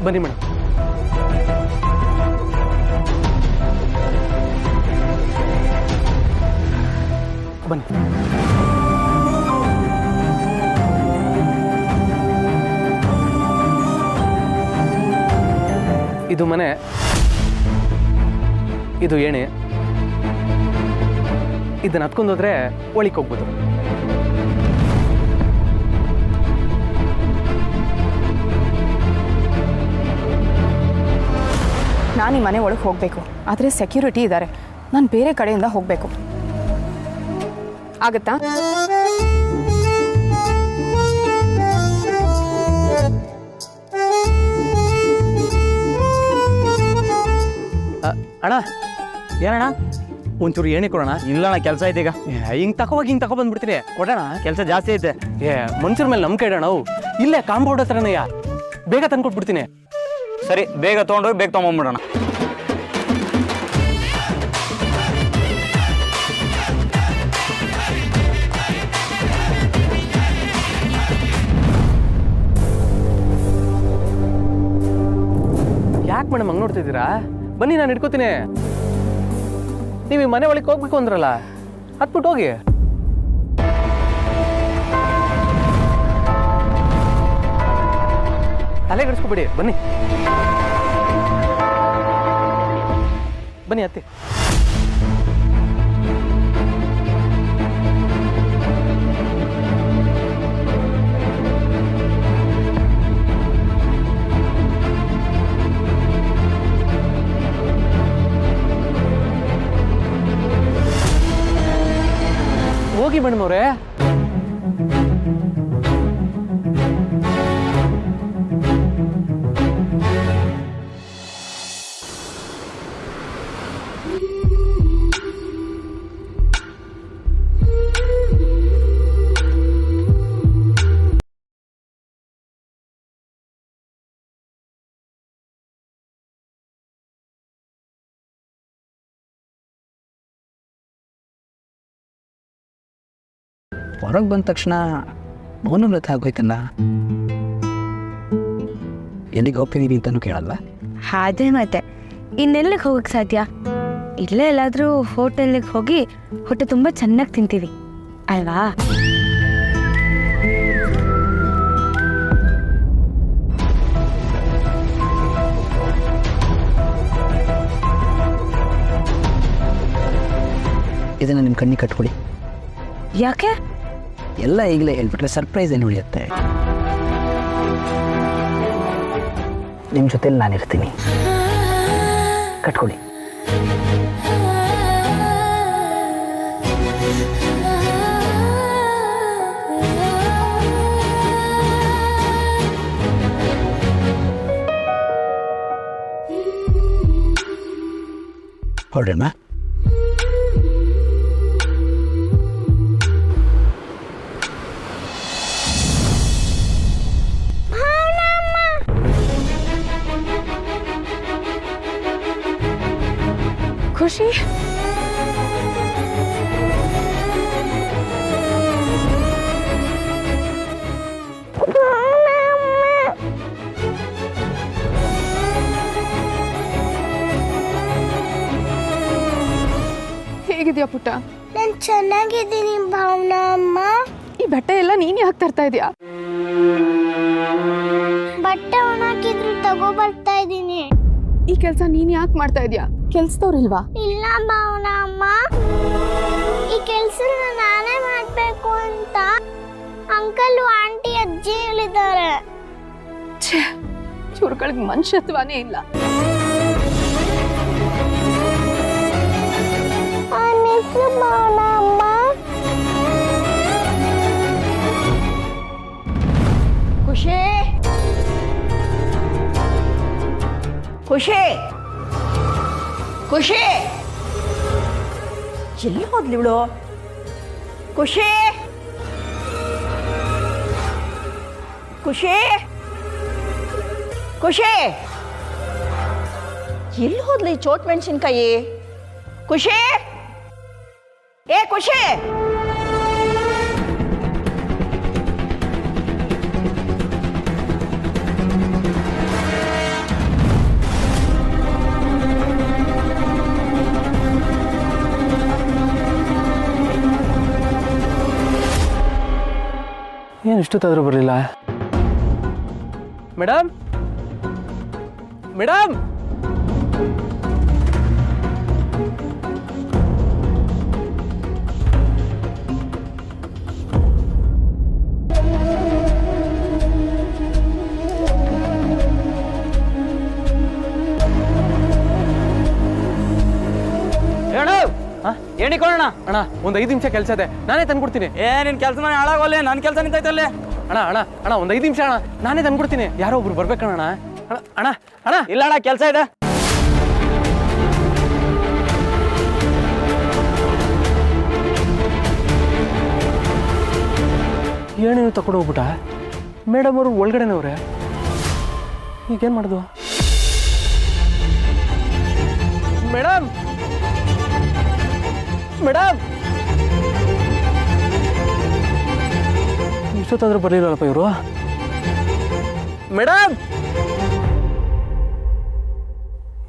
ಬನ್ನಿ ಮೇಡಮ್. ಬನ್ನಿ. ಇದು ಮನೆ, ಇದು ಏಣಿ. ಇದನ್ನ ಹತ್ಕೊಂಡೋದ್ರೆ ಒಳಿಕ್ ಹೋಗ್ಬೋದು. ನಾನು ಈ ಮನೆ ಒಳಗೆ ಹೋಗಬೇಕು, ಆದರೆ ಸೆಕ್ಯೂರಿಟಿ ಇದ್ದಾರೆ. ನಾನು ಬೇರೆ ಕಡೆಯಿಂದ ಹೋಗಬೇಕು. ಆಗತ್ತಾ? ಅಣ್ಣ, ಏನಣ್ಣ? ಒಂಚೂರು ಏಣಿ ಕೊಡೋಣ. ಇಲ್ಲಣ್ಣ, ಕೆಲಸ ಐತೆ ಈಗ. ಹಿಂಗೆ ಹಿಂಗೆ ತಗೊಬಂದ್ಬಿಡ್ತೀನಿ. ಕೊಡೋಣ. ಕೆಲಸ ಜಾಸ್ತಿ ಐತೆ. ಮನುಷ್ಯರ ಮೇಲೆ ನಂಬಿಕೆ ಇಡೋಣ. ನಾವು ಇಲ್ಲೇ ಕಾಂಪೌಂಡ್ ಹತ್ರನಯ್ಯ, ಬೇಗ ತಂದ್ಕೊಟ್ಬಿಡ್ತೀನಿ. ಸರಿ, ಬೇಗ ತೊಗೊಂಡೋಗಿ ಬೇಗ ತೊಗೊಂಬಂದ್ಬಿಡೋಣ. ಯಾಕೆ ಮೇಡಮ್ ಹಂಗೆ ನೋಡ್ತಿದ್ದೀರಾ? ಬನ್ನಿ, ನಾನು ಇಟ್ಕೋತೀನಿ. ನೀವು ಈ ಮನೆ ಒಳಗೆ ಹೋಗ್ಬೇಕು ಅಂದ್ರಲ್ಲ, ಹತ್ಬಿಟ್ಟು ಹೋಗಿ. ತಲೆ ಕೆಡಿಸ್ಕೊಬೇಡಿ. ಬನ್ನಿ ಬನ್ನಿ, ಹತ್ತಿ. ಹೋಗಿ ಮೇಡಮ್ ಅವರೇ. ಹೊರಗೆ ಬಂದ ತಕ್ಷಣ ಮೌನವ್ರತ ಆಗೋಯ್ತಲ್ಲ. ಎಲ್ಲಿಗೆ ಹೋಗ್ತಿದ್ದೀವಿ ಅಂತಲೂ ಕೇಳಲ್ವ? ಅದೇ ಮತ್ತೆ ಇನ್ನೆಲ್ಲಿಗೆ ಹೋಗಕ್ಕೆ ಸಾಧ್ಯ? ಇಲ್ಲೇ ಎಲ್ಲಾದರೂ ಹೋಟೆಲ್ಗೆ ಹೋಗಿ ಹೊಟ್ಟೆ ತುಂಬ ಚೆನ್ನಾಗಿ ತಿಂತೀವಿ ಅಲ್ವಾ? ಇದನ್ನು ನಿಮ್ಮ ಕಣ್ಣಿಗೆ ಕಟ್ಕೊಡಿ. ಯಾಕೆ? ಎಲ್ಲ ಈಗಲೇ ಹೇಳ್ಬಿಟ್ರೆ ಸರ್ಪ್ರೈಸ್ ಏನು ಉಳಿಯುತ್ತೆ. ನಿಮ್ಮ ಜೊತೆಲಿ ನಾನಿರ್ತೀನಿ, ಕಟ್ಕೊಳ್ಳಿ. ಹೊರಡೋಣ. ಖುಷಿ, ಹೇಗಿದ್ಯಾ ಪುಟ್ಟ? ನಾನು ಚೆನ್ನಾಗಿದ್ದೀನಿ ಭಾವನಾ ಅಮ್ಮ. ಈ ಬಟ್ಟೆ ಎಲ್ಲ ನೀನೇ ಹಾಕಿ ತರ್ತಾ ಇದೀಯಾ? ಬಟ್ಟೆ ಒಣಗಿದ್ರು ತಗೋ ಬರ್ತಾ ಇದ್ದೀನಿ. ಈ ಕೆಲಸ ನೀನ್ ಯಾಕೆ ಮಾಡ್ತಾ ಇದೀಯಾ? ಕೆಲ್ಸದವ್ರಿಲ್ವಾ? ಇಲ್ಲ ಭಾವನಾ ಅಮ್ಮ, ಈ ಕೆಲಸ ನಾನೇ ಮಾಡ್ಬೇಕು ಅಂತ ಅಂಕಲ್ ಆಂಟಿ ಅಜ್ಜಿ ಹೇಳಿದ್ದಾರೆ. ಇವ್ರುಗಳಿಗೆ ಮನುಷ್ಯತ್ವನೇ ಇಲ್ಲ. ಭಾವನಾ ಅಮ್ಮ, ಖುಷಿ ಖುಷಿ ಖುಷಿ ಎಲ್ಲಿ ಹೋದ್ಲಿ ಇವಳು? ಖುಷಿ ಖುಷಿ ಖುಷಿ ಎಲ್ಲಿ ಹೋದ್ಲಿ ಚೋಟ್ ಮೆಣಸಿನ್ಕಾಯಿ? ಖುಷಿ, ಏ ಖುಷಿ, ಏನು ಇಷ್ಟೊತ್ತಾದರೂ ಬರಲಿಲ್ಲ? ಮೇಡಮ್ ಮೇಡಮ್, ಹೇಳು ಎಣಿಕೊಳ್ಳೋಣ. ಅಣ್ಣ ಒಂದು 5 ನಿಮಿಷ ಕೆಲಸ ಇದೆ, ನಾನೇ ತಂದ್ಕೊಡ್ತೀನಿ. ನಿನ್ ಕೆಲಸ ಮನೆ ಹಾಳಾಗೋಲ್ಲ, ನನ್ನ ಕೆಲಸ ನಿಂತೈತಲ್ಲೇ. ಅಣ್ಣ ಅಣ್ಣ ಅಣ್ಣ ಒಂದು 5 ನಿಮಿಷ ಅಣ್ಣ, ನಾನೇ ತಂದ್ಕೊಡ್ತೀನಿ. ಯಾರೋ ಒಬ್ರು ಬರ್ಬೇಕಣ್ಣ. ಅಣ್ಣ ಅಣ್ಣ ಅಣ್ಣ ಇಲ್ಲ ಅಣ್ಣ, ಕೆಲಸ ಇದೆ. ಏನೇನು ತಗೊಂಡು ಹೋಗ್ಬಿಟ್ಟ. ಮೇಡಮ್ ಅವರು ಒಳಗಡೆನವ್ರೆ, ಈಗೇನು ಮಾಡೋದು? ಮೇಡಮ್ ಮೇಡಮ್, ಇಷ್ಟೊತ್ತಾದ್ರೂ ಬರಲಿಲ್ಲಪ್ಪ ಇವರು. ಮೇಡಮ್,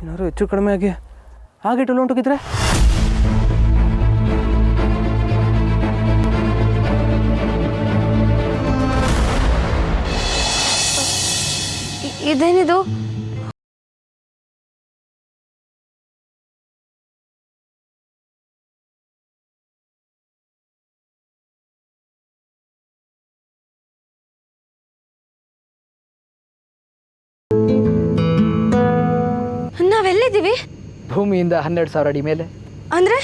ಏನಾದ್ರು ಹೆಚ್ಚು ಕಡಿಮೆ ಆಗಿ ಆಗಿಟ್ಟು ಹೊಂಟೋಗಿದ್ರೆ? ಇದೇನಿದು? ನಾವೆಲ್ಲಿದ್ದೀವಿ? ಭೂಮಿಯಿಂದ 12,000 ಅಡಿ ಮೇಲೆ ಅಂದ್ರೆ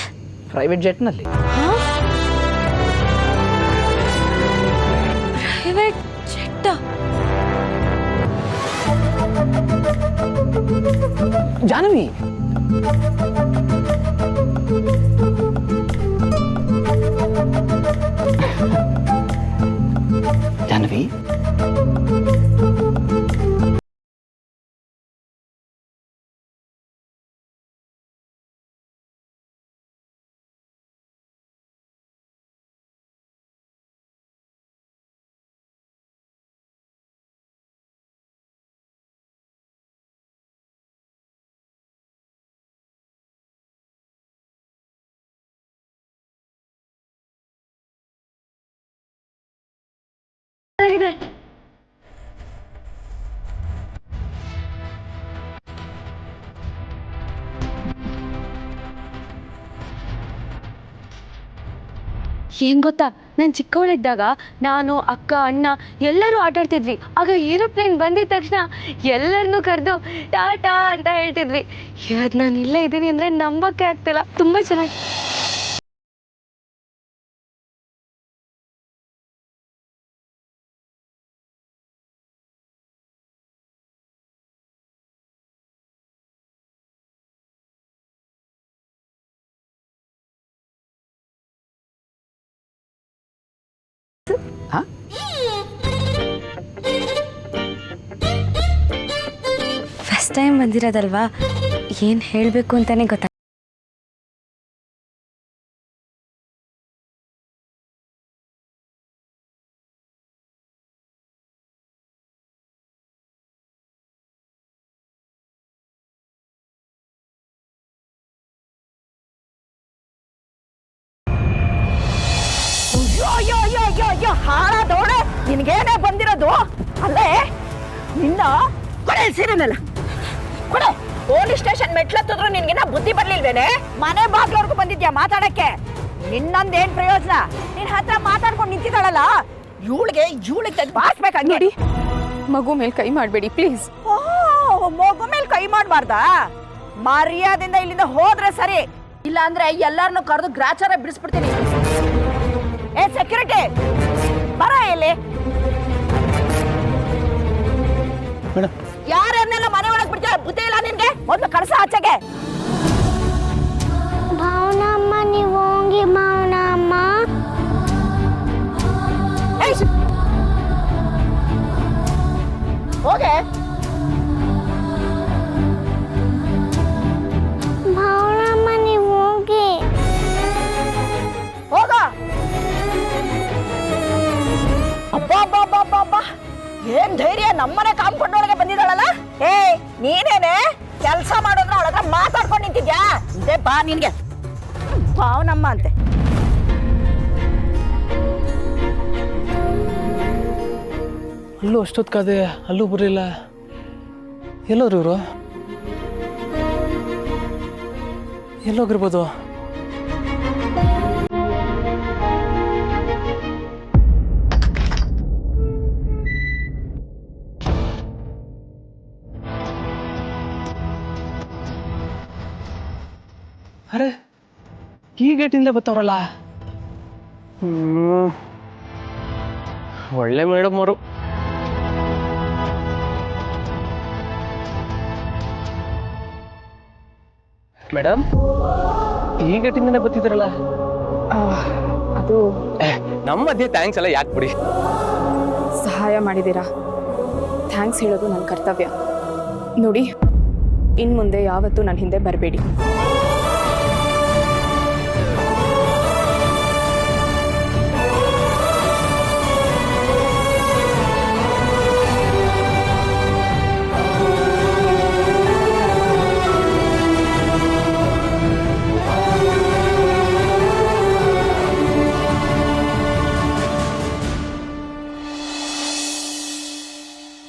ಪ್ರೈವೇಟ್ ಜೆಟ್ನಲ್ಲಿ. ಪ್ರೈವೇಟ್ ಜೆಟ್ಟ? ಜಾನ್ವಿ, ಜಾನ್ವಿ, ಏನ್ ಗೊತ್ತಾ, ನಾನು ಚಿಕ್ಕವಳಿದ್ದಾಗ ನಾನು, ಅಕ್ಕ, ಅಣ್ಣ ಎಲ್ಲರೂ ಆಟಾಡ್ತಿದ್ವಿ. ಆಗ ಏರೋಪ್ಲೇನ್ ಬಂದಿದ ತಕ್ಷಣ ಎಲ್ಲರನ್ನೂ ಕರೆದು ಟಾಟಾ ಅಂತ ಹೇಳ್ತಿದ್ವಿ. ಇವತ್ತು ನಾನು ಇಲ್ಲೇ ಇದ್ದೀನಿ ಅಂದರೆ ನಂಬಕ್ಕೆ ಆಗ್ತಿಲ್ಲ. ತುಂಬ ಚೆನ್ನಾಗಿ. ಫಸ್ಟ್ ಟೈಮ್ ಬಂದಿರೋದಲ್ವಾ, ಏನು ಹೇಳಬೇಕು ಅಂತಾನೆ ಗೊತ್ತಾಗ. ಅಯ್ಯೋ ಹಾಳಾದೋಳೆ, ನಿನ್ಗೇನೇ ಬಂದಿರೋದು? ಅಲ್ಲೇ ನಿನ್ನ ಕೊಡೆ ಸೀರೆನಲ್ಲ ಕೊಡೆ. ಪೊಲೀಸ್ ಸ್ಟೇಷನ್ ಮೆಟ್ಲತ್ತಿದ್ರು ನಿನ್ಗೇನ ಬುದ್ಧಿ ಬರ್ಲಿಲ್ವೇನೆ? ಮನೆ ಬಾಗ್ಲವರೆಗೂ ಬಂದಿದ್ಯಾ ಮಾತಾಡಕ್ಕೆ? ನಿನ್ನೊಂದೇನ್ ಪ್ರಯೋಜನ? ನಿನ್ ಹತ್ರ ಮಾತಾಡ್ಕೊಂಡು ನಿಂತಿದ್ದಾಳಲ್ಲ, ಇವಳಿಗೆ ಬಾಸ್ಬೇಕಾಗಿ. ನೋಡಿ, ಮಗು ಮೇಲೆ ಕೈ ಮಾಡಬೇಡಿ ಪ್ಲೀಸ್. ಓ, ಮಗು ಮೇಲೆ ಕೈ ಮಾಡಬಾರ್ದಾ? ಮರ್ಯಾದಿಂದ ಇಲ್ಲಿಂದ ಹೋದ್ರೆ ಸರಿ, ಇಲ್ಲ ಅಂದ್ರೆ ಎಲ್ಲಾರನ್ನು ಕರೆದು ಗ್ರಾಚಾರ ಬಿಡಿಸ್ಬಿಡ್ತೀನಿ. ಏ ಸೆಕ್ಯೂರಿಟಿ, ಬರ ಇಲ್ಲಿ. ಯಾರನ್ನೆಲ್ಲ ಮನೆ ಒಳಗೆ ಬಿಡ್ತೀಯ? ಬುದ್ಧಿ ಇಲ್ಲ ನಿನ್ಗೆ? ಮೊದ್ಲು ಕಳ್ಸ ಆಚೆಗೆ. ಭಾವನಮ್ಮ, ನೀವು ಹೋಗಿ ಭಾವನಮ್ಮ. ಹೋಗೆ. ಅಂತಿದ್ಯಾ ಇದೇ ಬಾ ನಿನ್ಗೆ ಪಾವನಮ್ಮ ಅಂತೆ. ಅಲ್ಲೂ ಅಷ್ಟೊತ್ತು ಕಾದೆ, ಅಲ್ಲೂ ಬರಲಿಲ್ಲ. ಎಲ್ಲೋದ್ರು ಇವರು? ಎಲ್ಲೋಗಿರ್ಬೋದು? ಅರೆ, ಈ ಗೇಟಿಂದ ಬರ್ತಾವ್ರಲ್ಲ. ಒಳ್ಳೆ ಮೇಡಮ್ ಅವರು. ಮೇಡಮ್, ಈ ಗೇಟಿಂದನೇ ಬರ್ತಿದ್ರಲ್ಲ. ಅದು ನಮ್ಮ ಮಧ್ಯೆ ಥ್ಯಾಂಕ್ಸ್ ಎಲ್ಲ ಯಾಕೆ ಬಿಡಿ. ಸಹಾಯ ಮಾಡಿದ್ದೀರಾ, ಥ್ಯಾಂಕ್ಸ್ ಹೇಳೋದು ನನ್ನ ಕರ್ತವ್ಯ. ನೋಡಿ, ಇನ್ನು ಮುಂದೆ ಯಾವತ್ತೂ ನನ್ನ ಹಿಂದೆ ಬರಬೇಡಿ.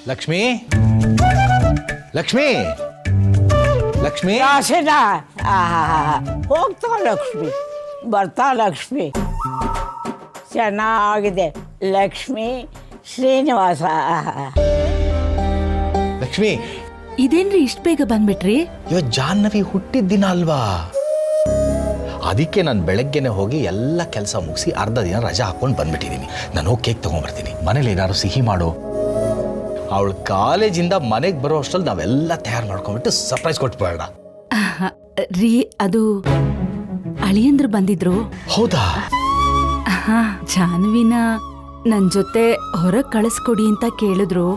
ಲಕ್ಷ್ಮಿ, ಲಕ್ಷ್ಮಿ, ಲಕ್ಷ್ಮಿ. ರಾಶಿನ ಹೋಗ್ತಾ ಲಕ್ಷ್ಮಿ, ಬರ್ತಾ ಲಕ್ಷ್ಮಿ. ಚೆನ್ನಾಗಿದೆ ಲಕ್ಷ್ಮಿ ಶ್ರೀನಿವಾಸ. ಲಕ್ಷ್ಮಿ, ಇದೇನ್ರಿ ಇಷ್ಟ ಬೇಗ ಬಂದ್ಬಿಟ್ರಿ? ಇವತ್ತು ಜಾಹ್ನವಿ ಹುಟ್ಟಿದ ದಿನ ಅಲ್ವಾ? ಅದಕ್ಕೆ ನಾನು ಬೆಳಗ್ಗೆನೆ ಹೋಗಿ ಎಲ್ಲ ಕೆಲಸ ಮುಗಿಸಿ ಅರ್ಧ ದಿನ ರಜಾ ಹಾಕೊಂಡು ಬಂದ್ಬಿಟ್ಟಿದ್ದೀನಿ. ನಾನು ಹೋಗಿ ಕೇಕ್ ತಗೊಂಡ್ಬರ್ತೀನಿ. ಮನೇಲಿ ಏನಾದ್ರು ಸಿಹಿ ಮಾಡು. ಅವಳು ಕಾಲೇಜಿಂದ ಮನೆಗೆ ಬರೋ ಅಷ್ಟರಲ್ಲಿ ನಾವೆಲ್ಲ ತಯಾರು ಮಾಡ್ಕೊಂಡ್ಬಿಟ್ಟು ಸರ್ಪ್ರೈಸ್ ಕೊಟ್ಬಿಡೋಣ. ರೀ, ಅದು ಅಳಿಯಂದ್ರು ಬಂದಿದ್ರು. ಹೌದಾ? ಜಾನ್ವಿನ ನನ್ ಜೊತೆ ಹೊರಗ್ ಕಳಿಸ್ಕೊಡಿ ಅಂತ ಕೇಳಿದ್ರು.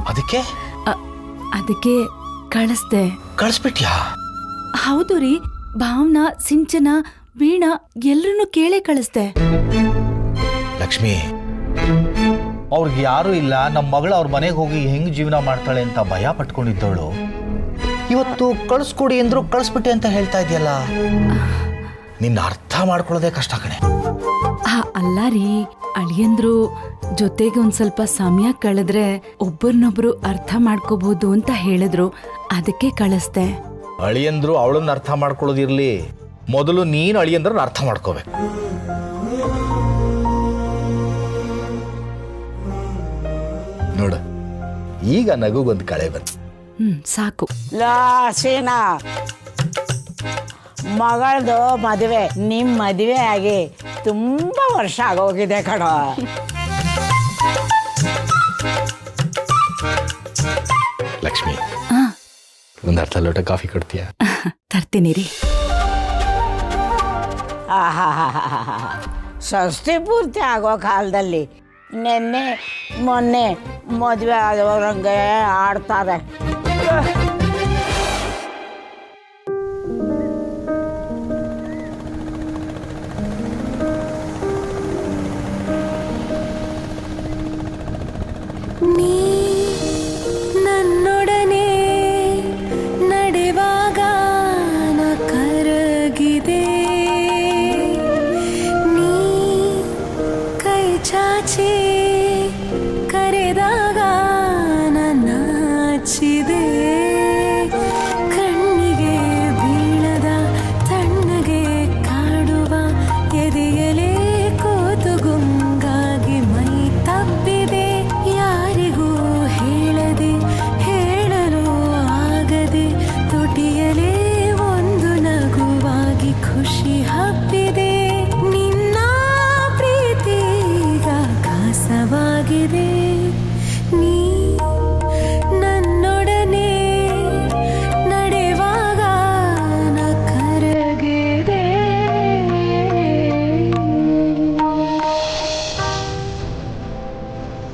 ಅದಕ್ಕೆ ಕಳಿಸ್ದೆ. ಕಳಿಸ್ಬಿಟ್ಯಾ? ಹೌದು ರೀ, ಭಾವನಾ, ಸಿಂಚನ, ವೀಣಾ ಎಲ್ರನ್ನೂ ಕೇಳೇ ಕಳಿಸ್ದೆ. ಲಕ್ಷ್ಮಿ, ಅವ್ರಿಗೆ ಯಾರು ಇಲ್ಲ, ನಮ್ಮ ಮಗಳು ಅವ್ರ ಮನೆಗೆ ಹೋಗಿ ಹೆಂಗ್ ಜೀವನ ಮಾಡ್ತಾಳೆ ಅಂತ ಭಯ ಪಟ್ಕೊಂಡಿದ್ದವಳು ಇವತ್ತು ಕಳಿಸ್ಕೊಡಿ ಅಂದ್ರು ಕಳಿಸ್ಬಿಟ್ಟೆ ಅಂತ ಹೇಳ್ತಾ ಇದೆಯಲ್ಲ. ನಿನ್ನ ಅರ್ಥ ಮಾಡ್ಕೊಳ್ಳೋದೇ ಕಷ್ಟ ಕಣೆ. ಅಲ್ಲ ರೀ, ಅಳಿಯಂದ್ರು ಜೊತೆಗೆ ಒಂದ್ ಸ್ವಲ್ಪ ಸಮಯ ಕಳೆದ್ರೆ ಒಬ್ಬರನ್ನೊಬ್ರು ಅರ್ಥ ಮಾಡ್ಕೋಬಹುದು ಅಂತ ಹೇಳಿದ್ರು. ಅದಕ್ಕೆ ಕಳಿಸ್ದೆ. ಅಳಿಯಂದ್ರು ಅವಳನ್ನ ಅರ್ಥ ಮಾಡ್ಕೊಳ್ಳೋದಿರ್ಲಿ, ಮೊದಲು ನೀನು ಅಳಿಯಂದ್ರನ್ನ ಅರ್ಥ ಮಾಡ್ಕೋಬೇಕು. ನೋಡು, ಈಗ ನಗುಗೊಂದು ಕಳೆ ಬಂತು. ಸಾಕು. ಲಾಸೇನ ಮಗಳದು ಮದುವೆ, ನಿಮ್ ಮದುವೆ ಆಗಿ ತುಂಬಾ ವರ್ಷ ಆಗೋಗಿದೆ ಕಣ. ಲಕ್ಷ್ಮಿ, ಒಂದು ಅರ್ಧ ಲೋಟ ಕಾಫಿ ಕೊಡ್ತೀಯಾ? ತರ್ತೀನಿ ರೀ. ಷಷ್ಠಿ ಪೂರ್ತಿ ಆಗೋ ಕಾಲದಲ್ಲಿ ನೆನ್ನೆ ಮೊನ್ನೆ ಮದುವೆ ಆದವರಂಗೆ ಆಡ್ತಾರೆ. ನೀ ನನ್ನೊಡನೆ ನಡೆವಾಗ ನ ಕರಗಿದೆ, ನೀ ಕೈ ಚಾಚಿ ಕರೆದಾಗ ನಾಚಿದೆ. ಕಣ್ಣಿಗೆ ಬೀಳದ ತಣ್ಣಗೆ ಕಾಡುವ ಎದೆಯಲೇ ಕೂತು ಗುಂಗಾಗಿ ಮೈ ತಪ್ಪಿದೆ. ಯಾರಿಗೂ ಹೇಳದೆ ಹೇಳಲು ಆಗದೆ ತುಟಿಯಲೇ ಒಂದು ನಗುವಾಗಿ ಖುಷಿ ಹಬ್ಬಿದೆ. ನಿನ್ನ ಪ್ರೀತಿಗ ಘಾಸವಾಗಿದೆ. ನೀ ನನ್ನೊಡನೆ ನಡೆವಾಗ ನ ಕರಗಿದೆ.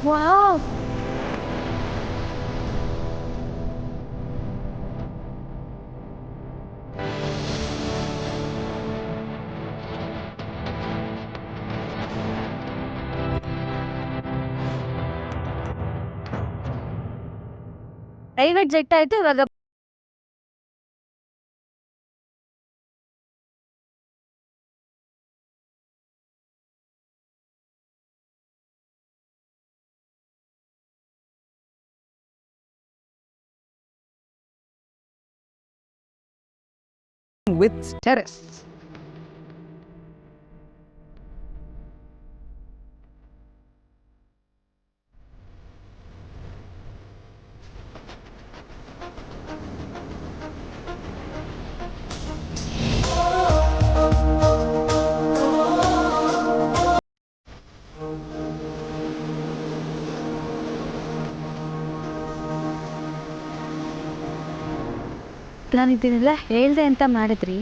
ವಾವ್, ಪ್ರೈವೇಟ್ ಜೆಟ್ ಆಯ್ತು. ಇವಾಗ ವಿತ್ ಟೆರೆಸ್. ನಾನು ಇದನ್ನೆಲ್ಲ ಹೇಳ್ದೆ ಅಂತ ಮಾಡಿದ್ರಿ,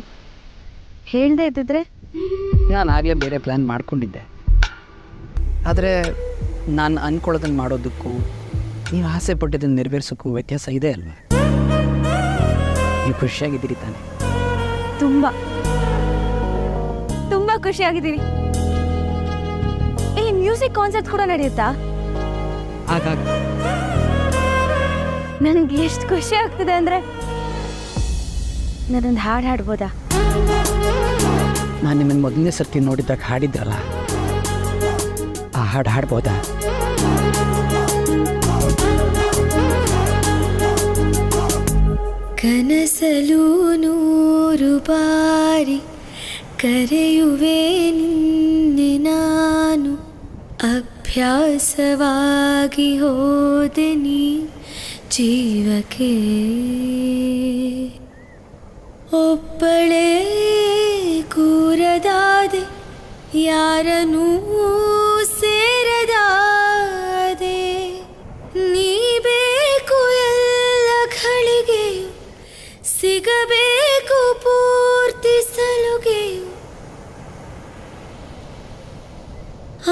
ಹೇಳ್ದೆ ಇದ್ದಿದ್ರೆ ನಾನು ಆಗಲೇ ಬೇರೆ ಪ್ಲ್ಯಾನ್ ಮಾಡ್ಕೊಂಡಿದ್ದೆ. ಆದರೆ ನಾನು ಅಂದ್ಕೊಳ್ಳೋದನ್ನು ಮಾಡೋದಕ್ಕೂ ನೀವು ಆಸೆ ಪಟ್ಟಿದ್ದನ್ನು ನೆರವೇರಿಸೋಕ್ಕೂ ವ್ಯತ್ಯಾಸ ಇದೆ ಅಲ್ವಾ? ನೀವು ಖುಷಿಯಾಗಿದ್ದೀರಿ ತಾನೆ? ತುಂಬ ತುಂಬ ಖುಷಿಯಾಗಿದ್ದೀವಿ. ಇಲ್ಲಿ ಮ್ಯೂಸಿಕ್ ಕಾನ್ಸರ್ಟ್ ಕೂಡ ನಡೆಯುತ್ತಾ? ಆಗಾಗ ನನಗೆ ಎಷ್ಟು ಖುಷಿ ಆಗ್ತಿದೆ ಅಂದರೆ ನಾನೊಂದು ಹಾಡು ಹಾಡ್ಬೋದಾ? ನಾನು ನಿಮ್ಮನ್ನು ಮೊದಲನೇ ಸರ್ತಿ ನೋಡಿದಾಗ ಹಾಡಿದ್ರಲ್ಲ, ಆ ಹಾಡು ಹಾಡ್ಬೋದಾ? ಕನಸಲು 100 ಬಾರಿ ಕರೆಯುವೆ ನಿನ್ನೆ ನಾನು, ಅಭ್ಯಾಸವಾಗಿ ಹೋದೆ ನೀ ಜೀವಕ್ಕೆ. ಒಬ್ಬಳೇ ಕೂರದಾದೆ, ಯಾರನೂ ಸೇರದಾದೆ, ನೀ ಬೇಕು ಎಲ್ಲ ಘಳಿಗೆಯು, ಸಿಗಬೇಕು ಪೂರ್ತಿ ಸಲುಗೆಯು.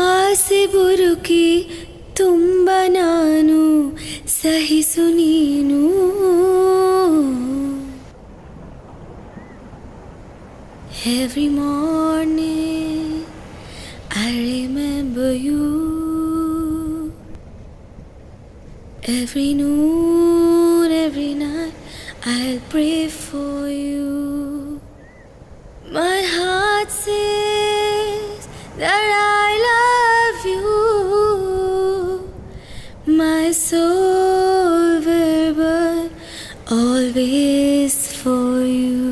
ಆಸೆ ಬುರುಕಿ ತುಂಬ ನಾನು, ಸಹಿಸು ನೀನು. Every morning I remember you, every noon, every night I'll pray for you. My heart says that I love you, my soul will burn always for you.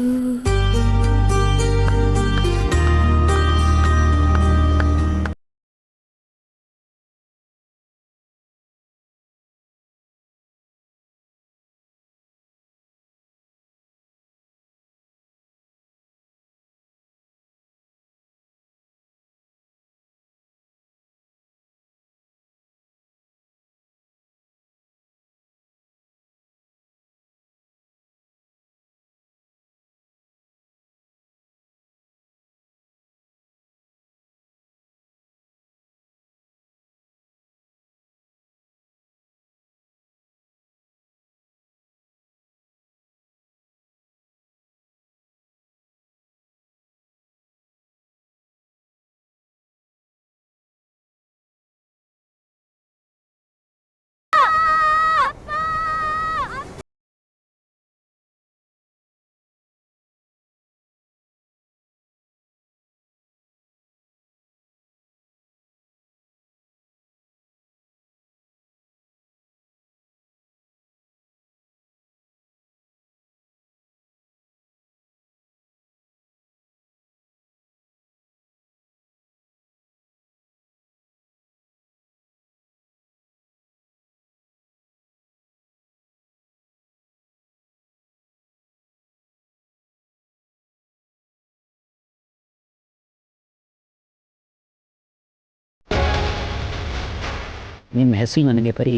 ನಿಮ್ಮ ಹೆಸರು ನನಗೆ ಬರೀ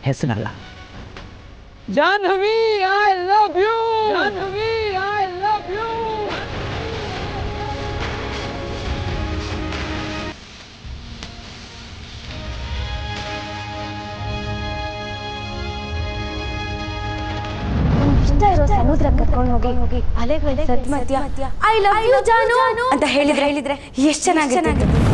ಹೆಸರಲ್ಲ. Jahnavi, I love you. Jahnavi, I love you. ಇಷ್ಟ ಇರೋ ಸಮುದ್ರ ಕರ್ಕೊಂಡು ಹೋಗಿ ಅಲೆಗಳ ಸದ್ಮಧ್ಯ ಐ ಲವ್ ಯು ಜಾನು ಅಂತ ಹೇಳಿದ್ರೆ ಎಷ್ಟು ಚೆನ್ನಾಗಿರುತ್ತೆ.